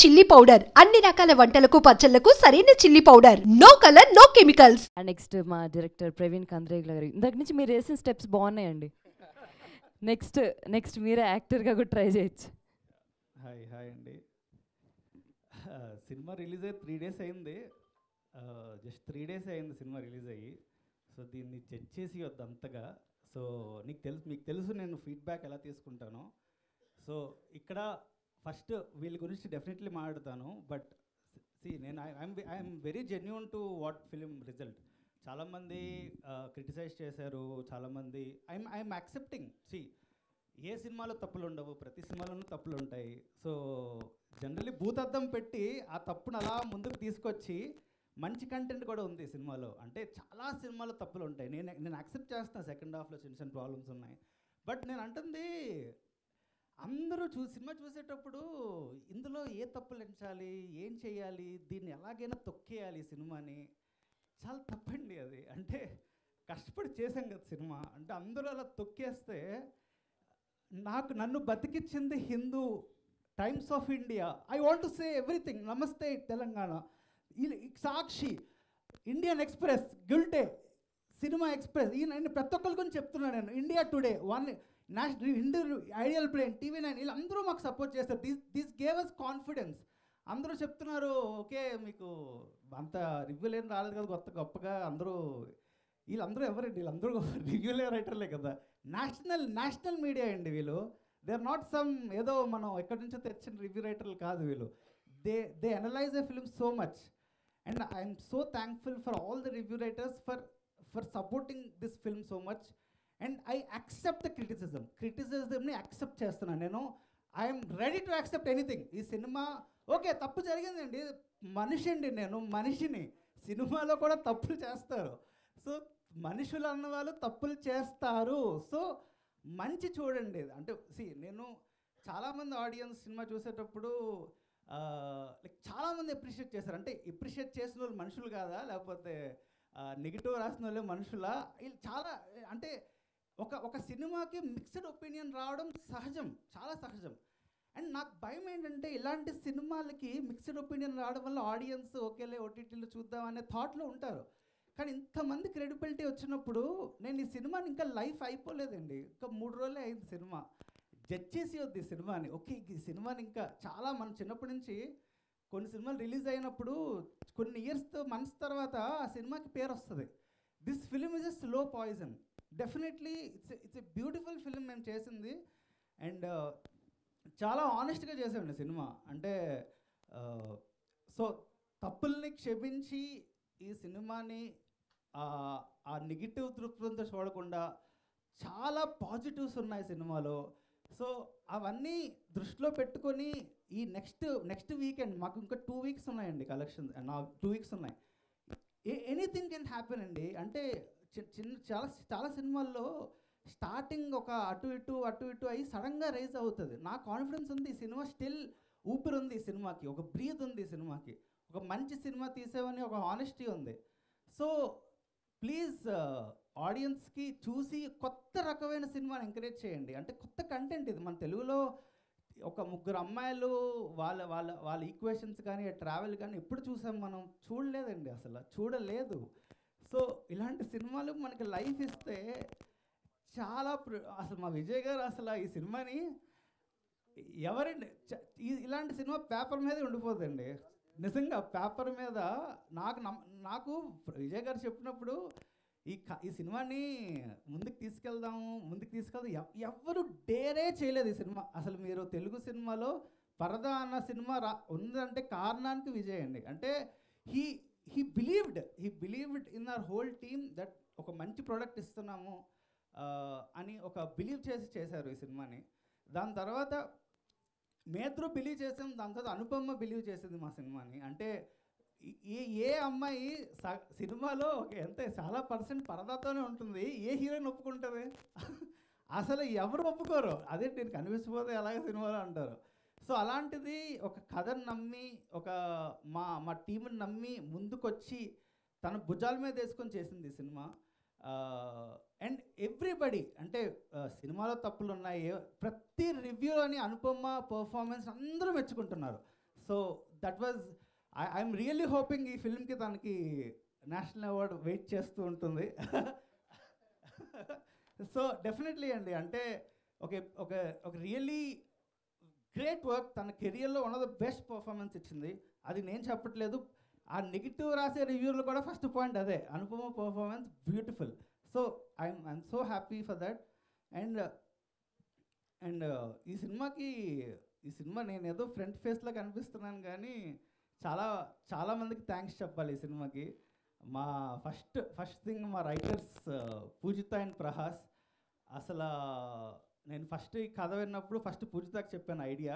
Chilli powder అన్ని రకాల వంటలకు పచ్చళ్లకు సరైన chilli powder. No colour no chemicals. Next మా డైరెక్టర్ ప్రవీణ్ కంద్రేగుల గారు, ఇందాక నుంచి మీరు వేసిన స్టెప్స్ బాగున్నాయండి. నెక్స్ట్ మీరే యాక్టర్గా కూడా ట్రై చేయొచ్చు. హాయ్ అండి. సినిమా రిలీజ్ అయ్యి 3 days అయింది. జస్ట్ 3 days అయింది సినిమా రిలీజ్ అయ్యి. సో దీన్ని జడ్జ్ చేసి వద్దు అంతగా. సో మీకు తెలుసు నేను ఫీడ్బ్యాక్ ఎలా తీసుకుంటానో. సో ఇక్కడ ఫస్ట్ వీళ్ళ గురించి డెఫినెట్లీ మాట్లాడతాను. బట్ నేను I'm very genuine to what film result. చాలామంది క్రిటిసైజ్ చేశారు, చాలామంది ఐఎమ్ యాక్సెప్టింగ్. ఏ సినిమాలో తప్పులు ఉండవు, ప్రతి సినిమాలోనూ తప్పులు ఉంటాయి. సో జనరల్లీ భూతద్దం పెట్టి ఆ తప్పును అలా ముందుకు తీసుకొచ్చి మంచి కంటెంట్ కూడా ఉంది సినిమాలో. అంటే చాలా సినిమాలో తప్పులు ఉంటాయి. నేను యాక్సెప్ట్ చేస్తాను, సెకండ్ హాఫ్లో చిన్న ప్రాబ్లమ్స్ ఉన్నాయి. బట్ నేను అంటుంది అందరూ సినిమా చూసేటప్పుడు ఇందులో ఏ తప్పులు ఎంచాలి, ఏం చేయాలి, దీన్ని ఎలాగైనా తొక్కేయాలి సినిమాని. చాలా తప్పండి అది. అంటే కష్టపడి చేసాం కదా సినిమా, అంటే అందరూ అలా తొక్కేస్తే నన్ను బతికిచ్చింది Hindu, Times of India, I want to say everything, Namaste Telangana, Sakshi, Indian Express, గిల్టే, సినిమా ఎక్స్ప్రెస్, నేను ప్రతి ఒక్కరి గురించి చెప్తున్నాను. నేను India Today, Hindu, Idlebrain, TV9 వీళ్ళందరూ మాకు సపోర్ట్ చేస్తారు. This gave us confidence. అందరూ చెప్తున్నారు ఓకే మీకు అంత రివ్యూలు ఏం రాలేదు కదా గొప్పగా. వీళ్ళందరూ ఎవరండి? వీళ్ళందరూ రివ్యూలే రైటర్లే కదా. నేషనల్ మీడియా అండి వీళ్ళు. దే ఆర్ నాట్ సమ్ ఏదో మనం ఎక్కడి నుంచో తెచ్చిన రివ్యూ రైటర్లు కాదు వీళ్ళు. They analyse a film so much. And I'm so thankful for all the review writers for supporting this film so much. And I accept the క్రిటిసిజంని యాక్సెప్ట్ చేస్తున్నాను నేను. I'm ready to accept anything. ఈ cinema okay తప్పు జరిగిందండి, నేను మనిషిని, సినిమాలో కూడా తప్పులు చేస్తారు. సో మనుషులు అన్నవాళ్ళు తప్పులు చేస్తారు. సో మంచి చూడండి. అంటే నేను చాలామంది ఆడియన్స్ సినిమా చూసేటప్పుడు చాలామంది అప్రిషియేట్ చేశారు. అంటే అప్రిషియేట్ చేసిన వాళ్ళు మనుషులు కాదా, లేకపోతే నెగిటివ్ రాసిన వాళ్ళే మనుషులా? చాలా అంటే ఒక సినిమాకి మిక్స్డ్ ఒపీనియన్ రావడం సహజం, చాలా సహజం. అండ్ నాకు భయం ఏంటంటే ఇలాంటి సినిమాలకి మిక్స్డ్ ఒపీనియన్ రావడం వల్ల ఆడియన్స్ ఓకేలే OTTలో చూద్దాం అనే థాట్లో ఉంటారు. కానీ ఇంతమంది క్రెడిబిలిటీ వచ్చినప్పుడు నేను ఈ సినిమాని ఇంకా లైఫ్ అయిపోలేదండి, ఇంకా 3 రోజులే అయింది సినిమా. జడ్జ్ చేసి వద్దు ఈ సినిమాని. ఓకే ఈ సినిమాని ఇంకా చాలా మనం చిన్నప్పటి నుంచి కొన్ని సినిమాలు రిలీజ్ అయినప్పుడు కొన్ని మంత్స్ తర్వాత ఆ సినిమాకి పేరు వస్తుంది. This film is a slow poison. Definitely it's a beautiful film మేము చేసింది. అండ్ చాలా ఆనెస్ట్గా చేసామండి సినిమా. అంటే సో తప్పుల్ని క్షమించి ఈ సినిమాని ఆ నెగిటివ్ దృక్పథంతో చూడకుండా చాలా పాజిటివ్స్ ఉన్నాయి సినిమాలో. సో అవన్నీ దృష్టిలో పెట్టుకొని ఈ నెక్స్ట్ వీకెండ్ మాకు ఇంకా 2 weeks ఉన్నాయండి కలెక్షన్స్. 2 weeks ఉన్నాయి. ఎనీథింగ్ కెన్ హ్యాపెన్ అండి. అంటే చాలా సినిమాల్లో స్టార్టింగ్ ఒక అటు ఇటు అయ్యి సడన్గా రైజ్ అవుతుంది. నా కాన్ఫిడెన్స్ ఉంది, ఈ సినిమా స్టిల్ ఊపిరి ఉంది, ఈ సినిమాకి ఒక బ్రీత్ ఉంది, ఈ సినిమాకి ఒక మంచి సినిమా తీసేవని ఒక హానెస్టీ ఉంది. సో ప్లీజ్ ఆడియన్స్కి చూసి కొత్త రకమైన సినిమాని ఎంకరేజ్ చేయండి. అంటే కొత్త కంటెంట్ ఇది. మన తెలుగులో ఒక 3 అమ్మాయిలు వాళ్ళ ఈక్వేషన్స్ కానీ ట్రావెల్ కానీ ఎప్పుడు చూసాం మనం? చూడలేదండి, అసలు చూడలేదు. సో ఇలాంటి సినిమాలు మనకి లైఫ్ ఇస్తే చాలా అసలు మా విజయ్ గారు అసలు ఈ సినిమాని ఎవరండి ఇలాంటి సినిమా పేపర్ మీదే ఉండిపోతుందండి. నిజంగా పేపర్ మీద నాకు విజయ్ గారు చెప్పినప్పుడు ఈ సినిమాని ముందుకు తీసుకెళ్దాం ఎవరు డేరే చేయలేదు ఈ సినిమా. అసలు మీరు తెలుగు సినిమాలో పరదా అన్న సినిమా ఉందంటే కారణానికి విజయ్ అండి. అంటే he believed in our whole team that ఒక మంచి ప్రోడక్ట్ ఇస్తున్నాము అని ఒక బిలీవ్ చేశారు ఈ సినిమాని. దాని తర్వాత మేత్రు బిలీవ్ చేసాం, దాని తర్వాత అనుపమ బిలీవ్ చేసింది మా సినిమాని. అంటే ఏ అమ్మాయి సినిమాలో చాలా % పరదాతోనే ఉంటుంది, ఏ హీరోయిన్ ఒప్పుకుంటుంది? అసలు ఎవరు ఒప్పుకోరు. అదే నేను కనిపిసిపోతే ఎలాగ సినిమాలో అంటారు. సో అలాంటిది ఒక కథను నమ్మి మా టీంని నమ్మి ముందుకొచ్చి తన భుజాల మీద వేసుకొని చేసింది ఈ సినిమా. అండ్ ఎవ్రీబడి అంటే సినిమాలో తప్పులు ఉన్నాయి, ప్రతి రివ్యూలోని అనుపమ పర్ఫార్మెన్స్ అందరూ మెచ్చుకుంటున్నారు. So so that was I'm really hoping ఈ ఫిల్మ్కి తనకి నేషనల్ అవార్డు వెయిట్ చేస్తూ ఉంటుంది. సో డెఫినెట్లీ అండి, అంటే ఒక ఒక ఒక రియల్లీ గ్రేట్ వర్క్, తన కెరియర్లో one of the best performance ఇచ్చింది. అది నేను చెప్పట్లేదు, ఆ నెగిటివ్ రాసే రివ్యూలో కూడా ఫస్ట్ పాయింట్ అదే, Anupama performance beautiful. So I'm so happy for that. And and ఈ సినిమా నేను ఏదో ఫ్రంట్ ఫేస్లో కనిపిస్తున్నాను కానీ చాలా మందికి థ్యాంక్స్ చెప్పాలి ఈ సినిమాకి. మా ఫస్ట్ థింగ్ మా రైటర్స్ పూజిత అండ్ ప్రహాస్. అసలు నేను ఫస్ట్ ఈ కథ విన్నప్పుడు ఫస్ట్ పూజితకి చెప్పాను ఐడియా.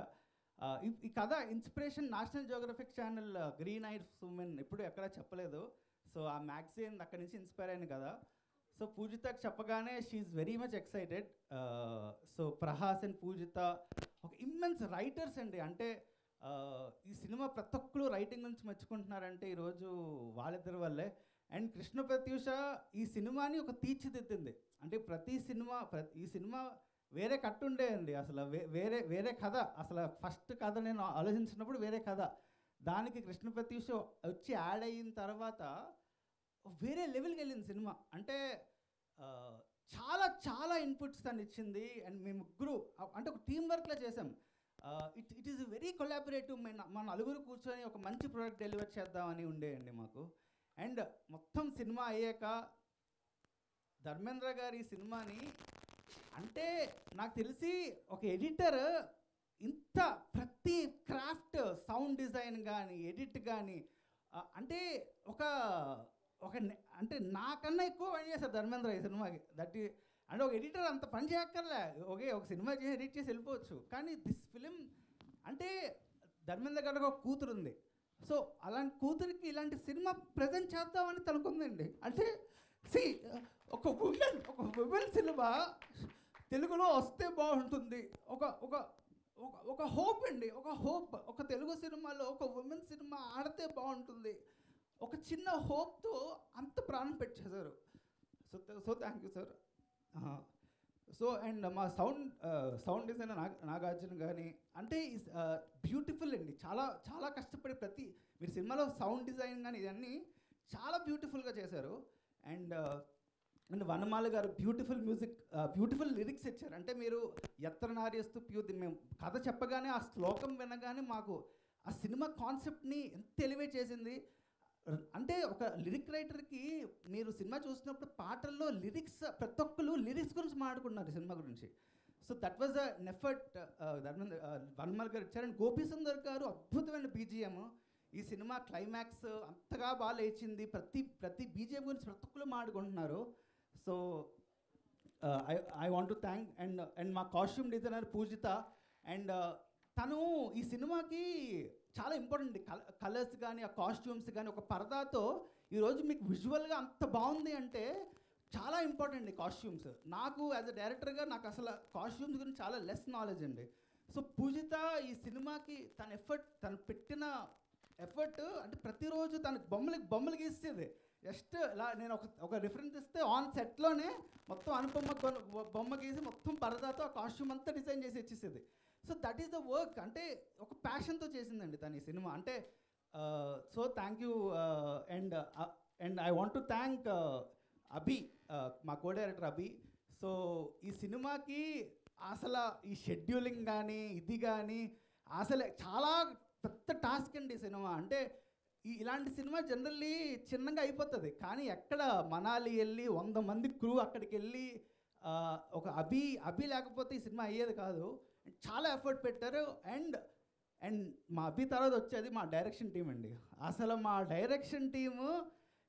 ఈ కథ inspiration national geographic channel green ice women ఎప్పుడు ఎక్కడ చెప్పలేదు. సో ఆ మ్యాగజైన్ అక్కడి నుంచి ఇన్స్పైర్ అయింది కదా. సో పూజితకి చెప్పగానే she's very much excited. So Prahas and Pujitha ఒక ఇమ్మెన్స్ రైటర్స్ అండి. అంటే ఈ సినిమా ప్రతి ఒక్కరు రైటింగ్ నుంచి మెచ్చుకుంటున్నారంటే ఈరోజు వాళ్ళిద్దరి వల్లే. అండ్ కృష్ణ ప్రత్యూష ఈ సినిమాని ఒక తీర్చిదిద్దింది. అంటే ఈ సినిమా వేరే కట్టు ఉండేయండి, అసలు వేరే కథ. అసలు ఫస్ట్ కథ నేను ఆలోచించినప్పుడు వేరే కథ, దానికి కృష్ణ ప్రత్యూష వచ్చి యాడ్ అయిన తర్వాత వేరే లెవెల్కి వెళ్ళింది సినిమా. అంటే చాలా ఇన్పుట్స్ తను ఇచ్చింది. అండ్ మేము ముగ్గురు అంటే ఒక టీం వర్క్లో చేసాం. It is very collaborative. మా నలుగురు కూర్చొని ఒక మంచి ప్రోడక్ట్ డెలివర్ చేద్దామని ఉండేయండి మాకు. అండ్ మొత్తం సినిమా అయ్యాక ధర్మేంద్ర గారు ఈ సినిమాని, అంటే నాకు తెలిసి ఒక ఎడిటర్ ఇంత ప్రతి క్రాఫ్ట్, సౌండ్ డిజైన్ కానీ ఎడిట్ కానీ, అంటే అంటే నాకన్నా ఎక్కువ పని చేశారు ధర్మేంద్ర ఈ సినిమాకి. అంటే ఒక ఎడిటర్ అంత పని చేయక్కర్లే, ఒక సినిమా చేసి ఎడిట్ చేసి వెళ్ళిపోవచ్చు. కానీ దిస్ ఫిలిం అంటే ధర్మేంద్ర గారికి ఒక కూతురు ఉంది. సో అలాంటి కూతురికి ఇలాంటి సినిమా ప్రజెంట్ చేద్దామని తనుకుందండి. అంటే ఒక ఉమెన్ సినిమా తెలుగులో వస్తే బాగుంటుంది, ఒక హోప్ అండి, ఒక తెలుగు సినిమాలో ఒక ఉమెన్ సినిమా ఆడితే బాగుంటుంది, ఒక చిన్న హోప్తో అంత ప్రాణం పెట్టేశారు. So thank you sir. So and మా సౌండ్ డిజైనర్ నాగార్జున కానీ, అంటే బ్యూటిఫుల్ అండి. చాలా కష్టపడి మీరు సినిమాలో సౌండ్ డిజైన్ కానీ ఇవన్నీ చాలా బ్యూటిఫుల్గా చేశారు. అండ్ వనమాల గారు బ్యూటిఫుల్ మ్యూజిక్, బ్యూటిఫుల్ లిరిక్స్ ఇచ్చారు. అంటే మీరు ఎత్ర నార్యస్తు మేము కథ చెప్పగానే ఆ శ్లోకం వినగానే మాకు ఆ సినిమా కాన్సెప్ట్ని ఎంత ఎలివేట్ చేసింది. అంటే ఒక లిరిక్ రైటర్కి మీరు సినిమా చూసినప్పుడు పాటల్లో లిరిక్స్, ప్రతి ఒక్కరు లిరిక్స్ గురించి మాట్లాడుకున్నారు సినిమా గురించి. So that was an effort Vanamala గారు ఇచ్చారు. అండ్ గోపీ సుందర్ గారు అద్భుతమైన బీజిఎం. ఈ సినిమా క్లైమాక్స్ అంతగా బాగా లేచింది. ప్రతి బీజిఎం గురించి ప్రతి ఒక్కరు మాట్లాడుకుంటున్నారు. So I want to thank and మా కాస్ట్యూమ్ డిజైనర్ పూజిత. అండ్ తను ఈ సినిమాకి చాలా ఇంపార్టెంట్. కలర్స్ కానీ ఆ కాస్ట్యూమ్స్ కానీ ఒక పరదాతో ఈరోజు మీకు విజువల్గా అంత బాగుంది అంటే చాలా ఇంపార్టెంట్ ఈ కాస్ట్యూమ్స్. నాకు యాజ్ అ డైరెక్టర్గా నాకు అసలు కాస్ట్యూమ్స్ గురించి చాలా లెస్ నాలెడ్జ్ అండి. సో పూజిత ఈ సినిమాకి తను పెట్టిన ఎఫర్ట్, అంటే ప్రతిరోజు తనకు బొమ్మలు గీసేది. జస్ట్ ఇలా నేను ఒక రిఫరెన్స్ ఇస్తే ఆన్ సెట్లోనే మొత్తం అనుపమ బొమ్మ గీసి మొత్తం పరదాతో ఆ కాస్ట్యూమ్ అంతా డిజైన్ చేసి ఇచ్చేసేది. So that is the work. అంటే ఒక ప్యాషన్తో చేసిందండి తను ఈ సినిమా. అంటే so thank you. And I want to thank Abhi, మా కో డైరెక్టర్ అభి. సో ఈ సినిమాకి అసలు ఈ షెడ్యూలింగ్ కానీ ఇది కానీ అసలు చాలా పెద్ద టాస్క్ అండి ఈ సినిమా. అంటే ఇలాంటి సినిమా జనరల్లీ చిన్నగా అయిపోతుంది, కానీ ఎక్కడ మనాలి వెళ్ళి 100 మంది క్రూ అక్కడికి వెళ్ళి ఒక అభి లేకపోతే ఈ సినిమా అయ్యేది కాదు. చాలా ఎఫర్ట్ పెట్టారు. అండ్ మా అభి తర్వాత వచ్చేది మా డైరెక్షన్ టీం అండి. అసలు మా డైరెక్షన్ టీము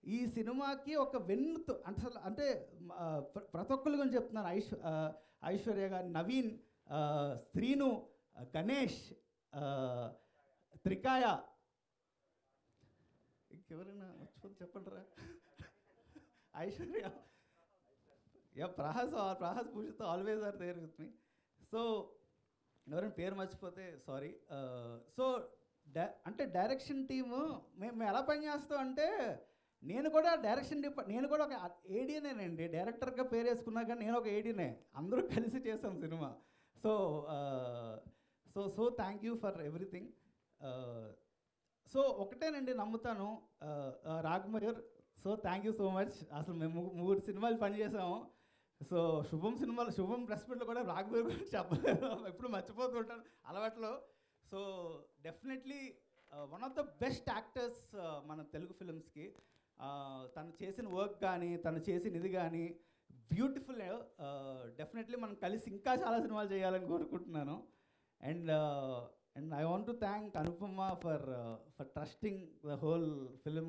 ఈ సినిమాకి ఒక వెన్నుతో అంటే ప్రతి ఒక్కరి గురించి చెప్తున్నాను. ఐశ్వర్య గారు, నవీన్, శ్రీను, గణేష్, త్రికాయ, ఇంకెవరైనా వచ్చిపోతే చెప్పండి రా, Aishwarya, Prahas Pujitha always are there with me. So ఎవరైనా పేరు మర్చిపోతే సారీ. సో అంటే డైరెక్షన్ టీము మేము ఎలా పనిచేస్తాం అంటే, నేను కూడా నేను కూడా ఒక ఏడీనేనండి. డైరెక్టర్గా పేరు వేసుకున్నా కానీ నేను ఒక ఏడీనే. అందరూ కలిసి చేసాం cinema. So thank you for everything. So ఒకటేనండి నమ్ముతాను, Raghmayur, so thank you so much. అసలు మేము 3 సినిమాలు పనిచేసాము. సో శుభం ప్రెస్ మీట్లో కూడా రాఘమయూర్ గురించి చెప్పలేదు, ఎప్పుడు మర్చిపోతూ ఉంటాను అలవాట్లో. So definitely one of the best actors మన తెలుగు ఫిలిమ్స్కి. తను చేసిన వర్క్ కానీ, తను చేసిన ఇది కానీ బ్యూటిఫుల్. డెఫినెట్లీ మనం కలిసి ఇంకా చాలా సినిమాలు చేయాలని కోరుకుంటున్నాను. And I want to thank Anupama for trusting the whole film.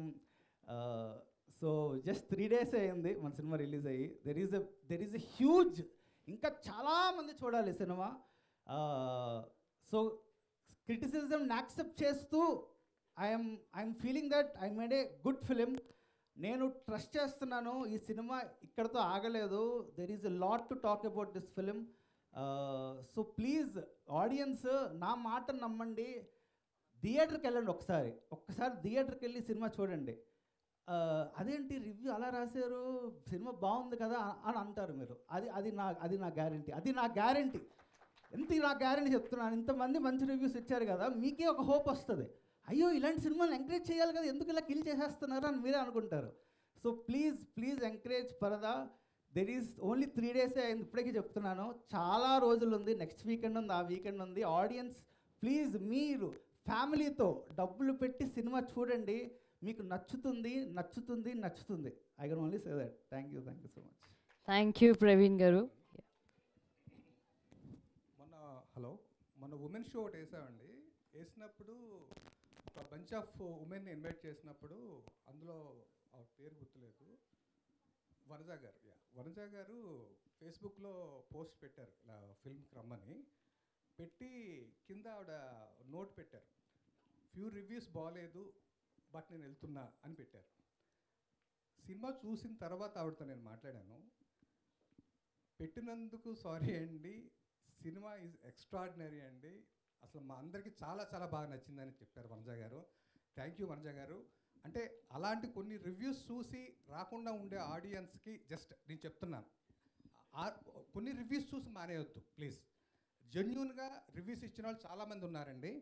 So just 3 days అయ్యింది మన సినిమా రిలీజ్ అయ్యి. there is a huge, ఇంకా చాలామంది చూడాలి సినిమా. సో క్రిటిసిజం యాక్సెప్ట్ చేస్తూ I'm feeling that I made a good film. నేను trust చేస్తున్నాను ఈ సినిమా ఇక్కడతో ఆగలేదు. There is a lot to talk about this film. So please audience నా మాట నమ్మండి, థియేటర్కి వెళ్ళండి, ఒక్కసారి థియేటర్కి వెళ్ళి సినిమా చూడండి. అదేంటి రివ్యూ అలా రాశారు, సినిమా బాగుంది కదా అని అంటారు మీరు. అది నా గ్యారంటీ, ఎంత నా గ్యారంటీ చెప్తున్నాను. ఇంతమంది మంచి రివ్యూస్ ఇచ్చారు కదా, మీకే ఒక హోప్ వస్తుంది. అయ్యో ఇలాంటి సినిమాలు ఎంకరేజ్ చేయాలి కదా, ఎందుకు ఇలా కిల్ చేసేస్తున్నారు అని మీరే అనుకుంటారు. సో ప్లీజ్ ఎంకరేజ్ పరదా. దెర్ ఈజ్ ఓన్లీ 3 days అయింది, ఇప్పటికీ చెప్తున్నాను. చాలా రోజులు ఉంది, నెక్స్ట్ వీకెండ్ ఉంది, ఆ వీకెండ్ ఉంది. ఆడియన్స్ ప్లీజ్ మీరు ఫ్యామిలీతో డబ్బులు పెట్టి సినిమా చూడండి, మీకు నచ్చుతుంది. I can only say that. Thank you so much. Thank you Praveen గారు. మొన్న ఉమెన్ షో ఒకటి వేసామండి. వేసినప్పుడు ఒక బంచ్ ఆఫ్ ఉమెన్ని ఇన్వైట్ చేసినప్పుడు అందులో ఆ పేరు గుర్తులేదు, వనజ గారు ఫేస్బుక్లో పోస్ట్ పెట్టారు, ఇలా ఫిల్మ్కి రమ్మని పెట్టి కింద ఆవిడ నోట్ పెట్టారు, ఫ్యూ రివ్యూస్ బాగాలేదు బట్ నేను వెళ్తున్నా అని పెట్టారు. సినిమా చూసిన తర్వాత ఆవిడతో నేను మాట్లాడాను, పెట్టినందుకు సారీ అండి, సినిమా ఈజ్ ఎక్స్ట్రాడినరీ అండి, అసలు మా అందరికీ చాలా చాలా బాగా నచ్చిందని చెప్పారు వనజ గారు. థ్యాంక్ యూ వనజ గారు. అంటే అలాంటి కొన్ని రివ్యూస్ చూసి రాకుండా ఉండే ఆడియన్స్కి జస్ట్ నేను చెప్తున్నాను, కొన్ని రివ్యూస్ చూసి మానేయొద్దు ప్లీజ్. జెన్యూన్గా రివ్యూస్ ఇచ్చిన వాళ్ళు చాలామంది ఉన్నారండి,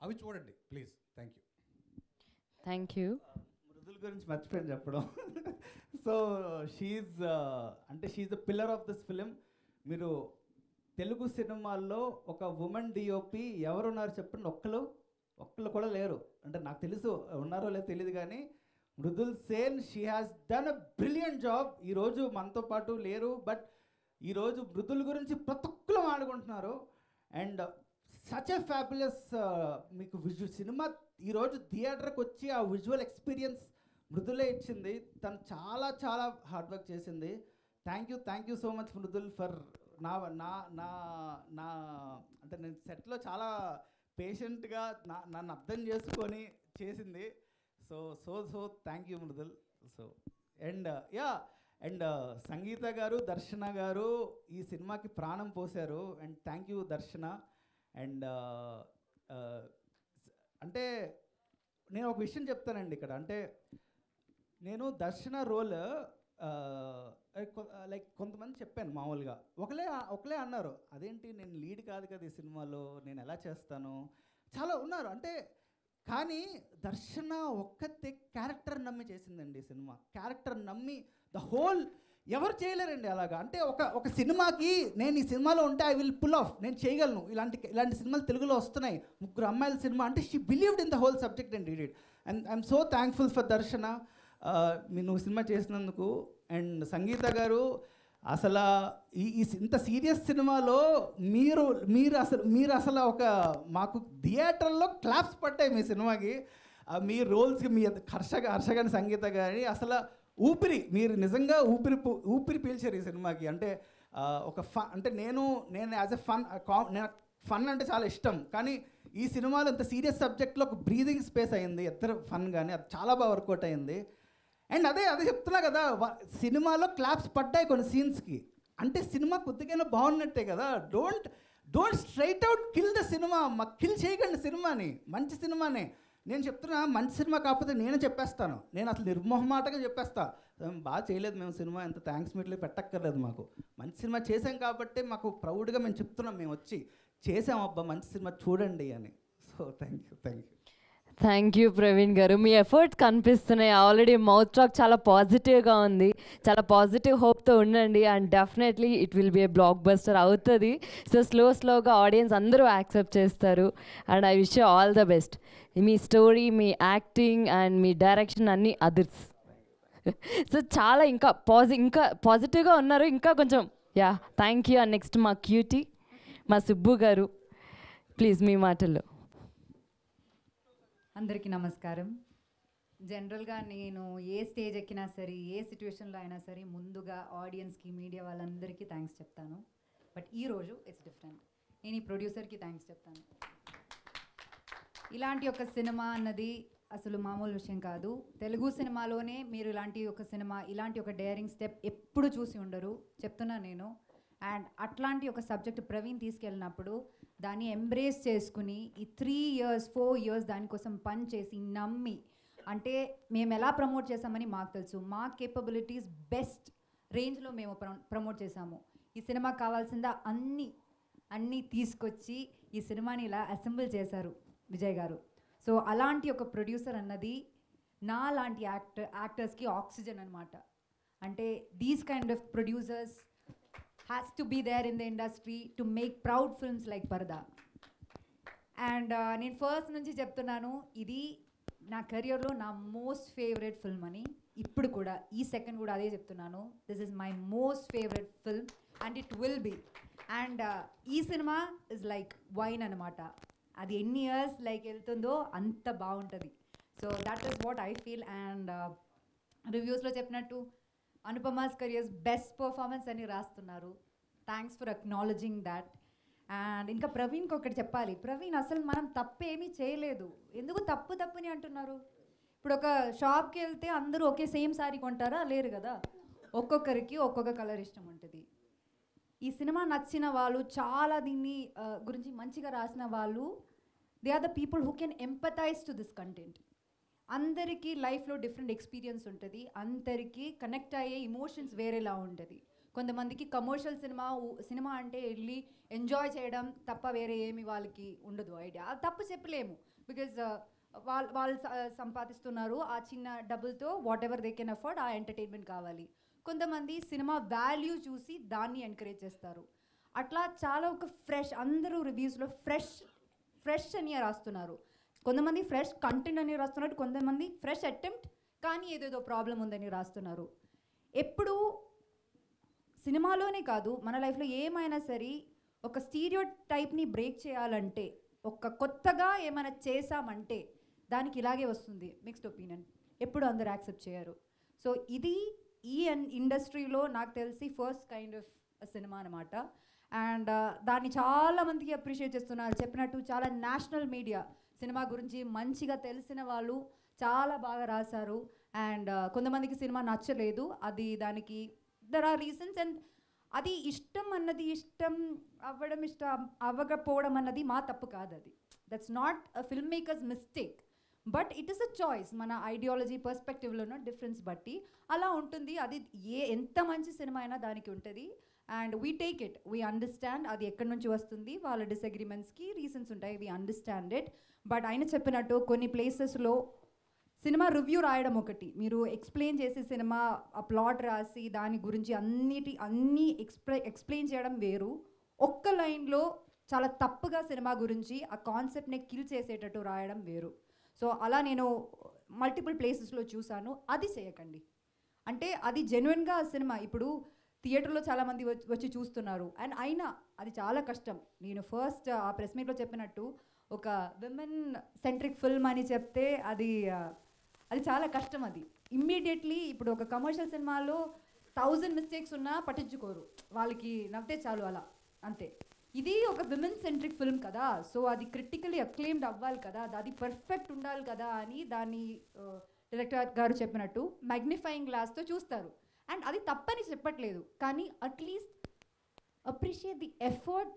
అవి చూడండి ప్లీజ్. Thank you. మృదుల గురించి మర్చిపోయాను చెప్పడం. So she's the pillar of this film. మీరు తెలుగు సినిమాల్లో ఒక ఉమెన్ డిఓపి ఎవరున్నారు చెప్పండి? ఒక్కళ్ళు కూడా లేరు. అంటే నాకు తెలుసు ఉన్నారో లేదో తెలియదు, కానీ Mridul Sen, she has done a brilliant job. ఈరోజు మనతో పాటు లేరు, బట్ ఈరోజు మృదుల్ గురించి ప్రతి ఒక్కరు మాట్లాడుకుంటున్నారు. అండ్ సచ్ ఎ ఫ్యాబులస్ మీకు సినిమా ఈరోజు థియేటర్కి వచ్చి ఆ విజువల్ ఎక్స్పీరియన్స్ మృదులే ఇచ్చింది. తను చాలా చాలా హార్డ్ వర్క్ చేసింది. Thank you so much Mridul for నా అంటే నేను సెట్లో చాలా పేషెంట్గా నన్ను అర్థం చేసుకొని చేసింది. So thank you Mridul. So and Sangeetha గారు, దర్శన గారు ఈ సినిమాకి ప్రాణం పోశారు. And thank you Darshana. And అంటే నేను ఒక విషయం చెప్తానండి ఇక్కడ. అంటే నేను దర్శన రోల్ లైక్ కొంతమంది చెప్పాను మామూలుగా, ఒకలే అన్నారు, అదేంటి నేను లీడ్ కాదు కదా ఈ సినిమాలో, నేను ఎలా చేస్తాను, చాలా ఉన్నారు. అంటే కానీ దర్శన ఒక్కతే క్యారెక్టర్ నమ్మి చేసిందండి ఈ సినిమా. క్యారెక్టర్ నమ్మి ద హోల్ ఎవరు చేయలేరండి అలాగా. అంటే ఒక సినిమాకి నేను ఈ సినిమాలో ఉంటే ఐ విల్ పుల్ ఆఫ్, నేను చేయగలను, ఇలాంటి సినిమాలు తెలుగులో వస్తున్నాయి, 3 అమ్మాయిల సినిమా అంటే she believed in the whole subject and did it. And I'm so thankful for దర్శన, నువ్వు సినిమా చేసినందుకు. అండ్ సంగీత గారు అసలు ఇంత సీరియస్ సినిమాలో మీరు అసలు ఒక మాకు థియేటర్లో క్లాప్స్ పట్టాయి మీ సినిమాకి, మీ రోల్స్కి. మీ హర్ష గారి సంగీత గారి అసలు మీరు నిజంగా ఊపిరి పీల్చారు ఈ సినిమాకి. అంటే ఒక అంటే నేను యాజ్ ఎ ఫన్ అంటే చాలా ఇష్టం, కానీ ఈ సినిమాలో ఇంత సీరియస్ సబ్జెక్ట్లో ఒక బ్రీదింగ్ స్పేస్ అయింది ఇద్దరు ఫన్, కానీ అది చాలా బాగా వర్కౌట్ అయింది. అండ్ అదే చెప్తున్నా కదా, సినిమాలో క్లాప్స్ పడ్డాయి కొన్ని సీన్స్కి, అంటే సినిమా కొద్దిగా బాగున్నట్టే కదా. Don't straight out kill the cinema. Kill చేయకండి సినిమాని, మంచి సినిమానే. నేను చెప్తున్నా, మంచి సినిమా కాకపోతే నేనే చెప్పేస్తాను, నేను అసలు నిర్మోహమాటగా చెప్పేస్తా, బాగా చేయలేదు మేము సినిమా, ఎంత థ్యాంక్స్ మీట్లు పెట్టక్కర్లేదు, మాకు మంచి సినిమా చేసాం కాబట్టి మాకు ప్రౌడ్గా మేము చెప్తున్నాం, మేము వచ్చి చేసాం అబ్బా మంచి సినిమా చూడండి అని. So thank you. Thank you Praveen గారు. మీ ఎఫర్ట్స్ కనిపిస్తున్నాయి. ఆల్రెడీ మౌత్ టాక్ చాలా పాజిటివ్గా ఉంది. చాలా పాజిటివ్ హోప్తో ఉండండి and definitely it will be A block buster అవుతుంది. సో స్లోగా ఆడియన్స్ అందరూ యాక్సెప్ట్ చేస్తారు and I wish you all the best. Me story, me acting and me direction అన్నీ అదర్స్. సో చాలా ఇంకా పాజిటివ్గా ఉన్నారు. ఇంకా కొంచెం yeah thank you. And next మా క్యూటీ మా సుబ్బు గారు, ప్లీజ్ మీ మాటల్లో. అందరికీ నమస్కారం. జనరల్గా నేను ఏ స్టేజ్ ఎక్కినా సరే, ఏ సిచ్యువేషన్లో అయినా సరే ముందుగా ఆడియన్స్కి, మీడియా వాళ్ళందరికీ థ్యాంక్స్ చెప్తాను. బట్ ఈరోజు ఇట్స్ డిఫరెంట్. నేను ఈ ప్రొడ్యూసర్కి థ్యాంక్స్ చెప్తాను. ఇలాంటి ఒక సినిమా అన్నది అసలు మామూలు విషయం కాదు. తెలుగు సినిమాలోనే మీరు ఇలాంటి ఒక సినిమా, ఇలాంటి ఒక డేరింగ్ స్టెప్ ఎప్పుడు చూసి ఉండరు, చెప్తున్నా నేను. అండ్ అట్లాంటి ఒక సబ్జెక్ట్ ప్రవీణ్ తీసుకెళ్ళినప్పుడు దాన్ని ఎంబ్రేస్ చేసుకుని ఈ 3 years 4 years దానికోసం పని చేసి నమ్మి, అంటే మేము ఎలా ప్రమోట్ చేసామని మాకు తెలుసు, మా కేపబిలిటీస్ బెస్ట్ రేంజ్లో మేము ప్రమోట్ చేసాము. ఈ సినిమాకి కావాల్సిందా అన్నీ తీసుకొచ్చి ఈ సినిమాని ఇలా అసెంబుల్ చేశారు విజయ్ గారు. సో అలాంటి ఒక ప్రొడ్యూసర్ అన్నది నా లాంటి యాక్టర్స్కి ఆక్సిజన్ అనమాట. అంటే these kind of producers has to be there in the industry to make proud films like Parda. And నేను ఫస్ట్ నుంచి చెప్తున్నాను, ఇది నా కెరియర్లో నా మోస్ట్ ఫేవరెట్ ఫిల్మ్ అని. ఇప్పుడు కూడా ఈ సెకండ్ కూడా అదే చెప్తున్నాను, this is my most favourite film and it will be. And ఈ సినిమా ఇస్ లైక్ వైన్ అనమాట. అది ఎన్ని ఇయర్స్ లైక్ వెళ్తుందో అంత బాగుంటుంది. So that is what I feel. And రివ్యూస్లో చెప్పినట్టు అనుపమాస్ కెరియర్స్ బెస్ట్ పర్ఫార్మెన్స్ అని రాస్తున్నారు. Thanks for acknowledging that. And ఇంకా ప్రవీణ్కి ఒకటి చెప్పాలి. ప్రవీణ్ అసలు మనం తప్పేమీ చేయలేదు, ఎందుకు తప్పుని అంటున్నారు? ఇప్పుడు ఒక షాప్కి వెళ్తే అందరూ ఒకే సేమ్ శారీ కొంటారా? లేరు కదా, ఒక్కొక్కరికి ఒక్కొక్క కలర్ ఇష్టం ఉంటుంది. ఈ సినిమా నచ్చిన వాళ్ళు, చాలా దీన్ని గురించి మంచిగా రాసిన వాళ్ళు, they are the people who can empathise to this content. అందరికీ లైఫ్లో డిఫరెంట్ ఎక్స్పీరియన్స్ ఉంటుంది, అందరికీ కనెక్ట్ అయ్యే ఇమోషన్స్ వేరేలా ఉంటుంది. కొంతమందికి కమర్షియల్ సినిమా అంటే వెళ్ళి ఎంజాయ్ చేయడం తప్ప వేరే ఏమి వాళ్ళకి ఉండదు ఐడియా. తప్పు చెప్పలేము, బికాజ్ వాళ్ళు సంపాదిస్తున్నారు ఆ చిన్న డబ్బులతో, what ever they can afford, ఆ ఎంటర్టైన్మెంట్ కావాలి. కొంతమంది సినిమా వాల్యూ చూసి దాన్ని ఎంకరేజ్ చేస్తారు. అట్లా చాలా ఒక ఫ్రెష్, అందరూ రివ్యూస్లో ఫ్రెష్ అని రాస్తున్నారు. కొంతమంది ఫ్రెష్ కంటెంట్ అని రాస్తున్నారు, కొంతమంది ఫ్రెష్ అటెంప్ట్ కానీ ఏదేదో ప్రాబ్లం ఉందని రాస్తున్నారు. ఎప్పుడు సినిమాలోనే కాదు, మన లైఫ్లో ఏమైనా సరే ఒక స్టీరియో టైప్ని బ్రేక్ చేయాలంటే, ఒక కొత్తగా ఏమైనా చేసామంటే దానికి ఇలాగే వస్తుంది మిక్స్డ్ ఒపీనియన్. ఎప్పుడు అందరు యాక్సెప్ట్ చేయరు. సో ఇది ఈ ఇండస్ట్రీలో నాకు తెలిసి ఫస్ట్ కైండ్ ఆఫ్ సినిమా అనమాట. అండ్ దాన్ని చాలామందికి అప్రిషియేట్ చేస్తున్నారు. చెప్పినట్టు చాలా నేషనల్ మీడియా సినిమా గురించి మంచిగా తెలిసిన వాళ్ళు చాలా బాగా రాశారు. అండ్ కొంతమందికి సినిమా నచ్చలేదు, అది దానికి దర్ ఆర్ రీజన్స్. అండ్ అది ఇష్టం అవ్వకపోవడం అన్నది మా తప్పు కాదు, అది that's not a film makers mistake, but it is a choice. మన ఐడియాలజీ పర్స్పెక్టివ్లోనో డిఫరెన్స్ బట్టి అలా ఉంటుంది. అది ఎంత మంచి సినిమా అయినా దానికి ఉంటుంది. And we take it, we understand అది ఎక్కడి నుంచి వస్తుంది, వాళ్ళ డిసగ్రిమెంట్స్కి రీజన్స్ ఉంటాయి, వీ అండర్స్టాండ్ ఇట్. బట్ ఆయన చెప్పినట్టు కొన్ని ప్లేసెస్లో సినిమా రివ్యూ రాయడం ఒకటి, మీరు ఎక్స్ప్లెయిన్ చేసి సినిమా ఆ ప్లాట్ రాసి దాని గురించి అన్నీ ఎక్స్ప్లెయిన్ చేయడం వేరు. ఒక్క లైన్లో చాలా తప్పుగా సినిమా గురించి ఆ కాన్సెప్ట్ని కిల్ చేసేటట్టు రాయడం వేరు. సో అలా నేను మల్టిపుల్ ప్లేసెస్లో చూశాను. అది చేయకండి. అంటే అది జెన్యున్గా సినిమా ఇప్పుడు థియేటర్లో చాలామంది వచ్చి చూస్తున్నారు. అండ్ అయినా అది చాలా కష్టం. నేను ఫస్ట్ ఆ ప్రెస్ మీట్లో చెప్పినట్టు ఒక విమెన్ సెంట్రిక్ ఫిల్మ్ అని చెప్తే అది చాలా కష్టం. అది ఇమ్మీడియట్లీ ఇప్పుడు ఒక కమర్షియల్ సినిమాలో 1000 మిస్టేక్స్ ఉన్నా పట్టించుకోరు, వాళ్ళకి నవ్వుతే చాలు అలా అంతే. ఇది ఒక విమెన్ సెంట్రిక్ ఫిల్మ్ కదా, సో అది క్రిటికలీ అక్లెయిమ్డ్ అవ్వాలి కదా, అది పర్ఫెక్ట్ ఉండాలి కదా అని దాన్ని డైరెక్టర్ గారు చెప్పినట్టు మ్యాగ్నిఫైయింగ్ గ్లాస్తో చూస్తారు. అండ్ అది తప్పని చెప్పట్లేదు, కానీ at least appreciate the effort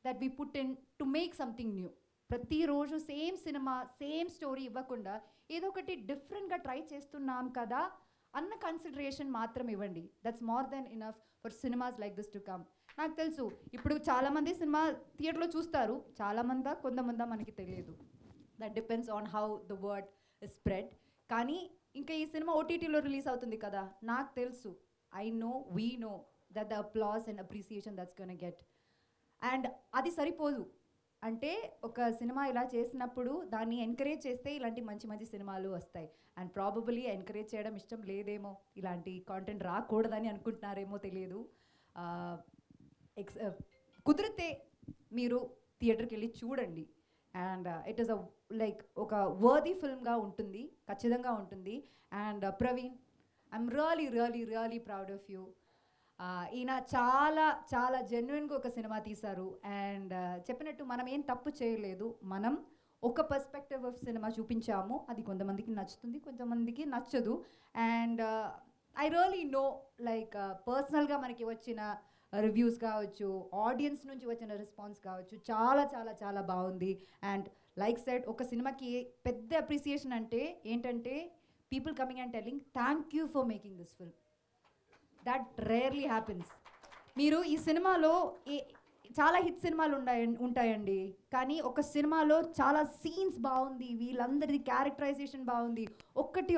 that we put in to make something new. ప్రతిరోజు సేమ్ సినిమా సేమ్ స్టోరీ ఇవ్వకుండా ఏదో ఒకటి డిఫరెంట్గా ట్రై చేస్తున్నాం కదా అన్న కన్సిడరేషన్ మాత్రం ఇవ్వండి. That's more than enough for cinemas like this to come. నాకు తెలుసు ఇప్పుడు చాలామంది సినిమా థియేటర్లో చూస్తారు, కొంతమంది మనకి తెలియదు. That depends on how the word is spread. కానీ ఇంకా ఈ సినిమా ఓటీటీలో రిలీజ్ అవుతుంది కదా, నాకు తెలుసు, I know, we know that the applause and appreciation that's gonna get. And అది సరిపోదు, అంటే ఒక సినిమా ఇలా చేసినప్పుడు దాన్ని ఎంకరేజ్ చేస్తే ఇలాంటి మంచి మంచి సినిమాలు వస్తాయి. అండ్ ప్రాబబులీ ఎంకరేజ్ చేయడం ఇష్టం లేదేమో, ఇలాంటి కాంటెంట్ రాకూడదని అనుకుంటున్నారేమో తెలియదు. కుదిరితే మీరు థియేటర్కి వెళ్ళి చూడండి. అండ్ ఇట్ ఈస్ లైక్ ఒక వర్దీ ఫిల్మ్గా ఉంటుంది, ఖచ్చితంగా ఉంటుంది. And Praveen, I'm really really really proud of you. ఈయన చాలా చాలా జెన్యున్గా ఒక సినిమా తీశారు. అండ్ చెప్పినట్టు మనం ఏం తప్పు చేయలేదు, మనం ఒక పర్స్పెక్టివ్ ఆఫ్ సినిమా చూపించాము. అది కొంతమందికి నచ్చుతుంది, కొంతమందికి నచ్చదు. And I really no, like పర్సనల్గా మనకి వచ్చిన రివ్యూస్ కావచ్చు, ఆడియన్స్ నుంచి వచ్చిన రెస్పాన్స్ కావచ్చు, చాలా చాలా చాలా బాగుంది. అండ్ లైక్ సెడ్, ఒక సినిమాకి పెద్ద అప్రిసియేషన్ అంటే ఏంటంటే people coming and telling thank you for making this film. That rarely happens. మీరు ఈ సినిమాలో చాలా హిట్ సినిమాలు ఉంటాయండి, కానీ ఒక సినిమాలో చాలా సీన్స్ బాగుంది, వీళ్ళందరిది క్యారెక్టరైజేషన్ బాగుంది, ఒకటి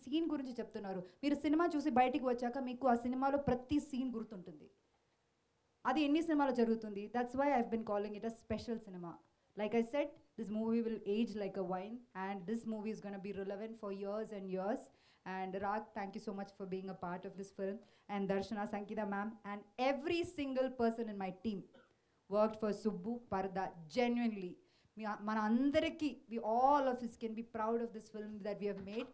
సీన్ గురించి చెప్తున్నారు. మీరు సినిమా చూసి బయటికి వచ్చాక మీకు ఆ సినిమాలో ప్రతి సీన్ గుర్తుంటుంది. అది ఎన్ని సినిమాలో జరుగుతుంది. That's why I've been calling it a special సినిమా. Like I said, this movie will age like a wine, and this movie is going to be relevant for years and years. And Rag, thank you so much for being a part of this film. And Darshana, Sankita ma'am, and every single person in my team worked for Subbu Parda genuinely. Mana andariki, we all of us can be proud of this film that we have made.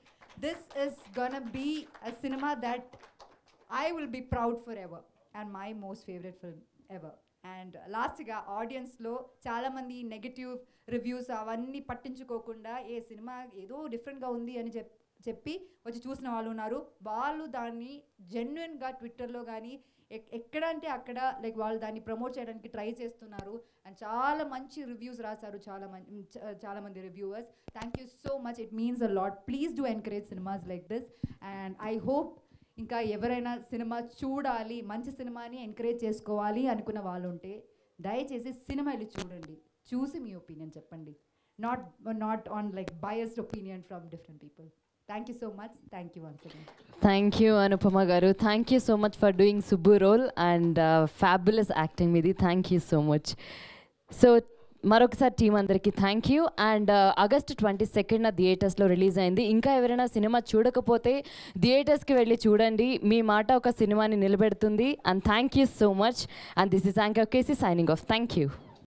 This is gonna be a cinema that I will be proud forever, and my most favorite film ever. And లాస్ట్గా ఆడియన్స్లో చాలామంది negative reviews అవన్నీ పట్టించుకోకుండా ఏ cinema ఏదో డిఫరెంట్గా ఉంది అని చెప్పి వచ్చి చూసిన వాళ్ళు ఉన్నారు. వాళ్ళు దాన్ని జెన్యున్గా ట్విట్టర్లో కానీ ఎక్కడ అంటే అక్కడ లైక్ వాళ్ళు దాన్ని ప్రమోట్ చేయడానికి ట్రై చేస్తున్నారు. అండ్ చాలా మంచి రివ్యూస్ రాశారు చాలామంది reviewers. Thank you so much, it means a lot. Please do encourage cinemas like this. And I hope ఇంకా ఎవరైనా సినిమా చూడాలి, మంచి సినిమాని ఎంకరేజ్ చేసుకోవాలి అనుకున్న వాళ్ళు ఉంటే దయచేసి సినిమా వెళ్ళి చూడండి, చూసి మీ ఒపీనియన్ చెప్పండి. Not on like biased opinion from different people. Thank you so much. Thank you once again. Thank you Anupama గారు. Thank you so much for doing Subbu role and fabulous acting మీది. Thank you so much. So మరొకసారి team అందరికీ thank you. And August 22న థియేటర్స్లో release అయింది. ఇంకా ఎవరైనా cinema చూడకపోతే థియేటర్స్కి వెళ్ళి చూడండి, మీ మాట ఒక సినిమాని నిలబెడుతుంది. And thank you so much. And this is anchor KC signing off. Thank you.